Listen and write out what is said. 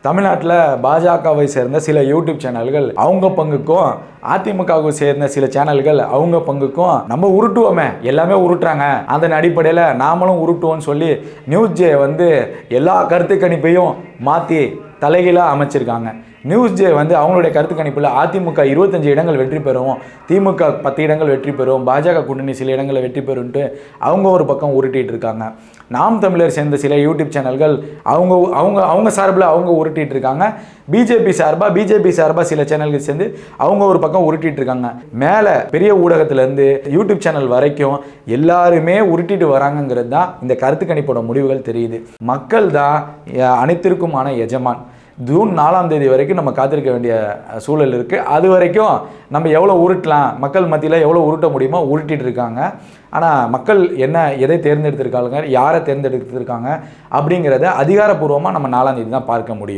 தமிழ்நாட்டில் பாஜகவை சேர்ந்த சில யூடியூப் சேனல்கள் அவங்க பங்குக்கும் அதிமுகவை சேர்ந்த சில சேனல்கள் அவங்க பங்குக்கும் நம்ம உருட்டுவோமே எல்லாமே உருட்டுறாங்க, அதன் அடிப்படையில் நாமளும் உருட்டுவோம்னு சொல்லி நியூஸ் ஜே எல்லா கருத்து கணிப்பையும் மாற்றி தலைகீழாக அமைச்சிருக்காங்க. நியூஸ் ஜே அவங்களுடைய கருத்து கணிப்பில் அதிமுக 25 இடங்கள் வெற்றி பெறும், திமுக 10 இடங்கள் வெற்றி பெறும், பாஜக கூட்டணி சில இடங்களை வெற்றி பெறும்ட்டு அவங்க ஒரு பக்கம் உருட்டிட்டு இருக்காங்க. நாம் தமிழர் சேர்ந்த சில யூடியூப் சேனல்கள் அவங்க அவங்க அவங்க சார்பில் அவங்க உருட்டிட்டு இருக்காங்க. பிஜேபி சார்பாக சில சேனல்கள் சேர்ந்து அவங்க ஒரு பக்கம் உருட்டிட்டு இருக்காங்க. மேலே பெரிய ஊடகத்திலேருந்து யூடியூப் சேனல் வரைக்கும் எல்லாருமே உருட்டிட்டு வராங்கிறது தான் இந்த கருத்து கணிப்போட முடிவுகள் தெரியுது. மக்கள் தான் அனைத்திற்குமான எஜமான். ஜூன் 4ஆம் தேதி வரைக்கும் நம்ம காத்திருக்க வேண்டிய சூழல் இருக்குது. அது வரைக்கும் நம்ம எவ்வளோ உருட்டலாம், மக்கள் மத்தியில் எவ்வளோ உருட்ட முடியுமோ உருட்டிட்டு இருக்காங்க. ஆனால் மக்கள் எதை தேர்ந்தெடுத்திருக்காங்க, யாரை தேர்ந்தெடுத்திருக்காங்க அப்படிங்கிறத அதிகாரப்பூர்வமாக நம்ம 4ஆம் தேதி தான் பார்க்க முடியும்.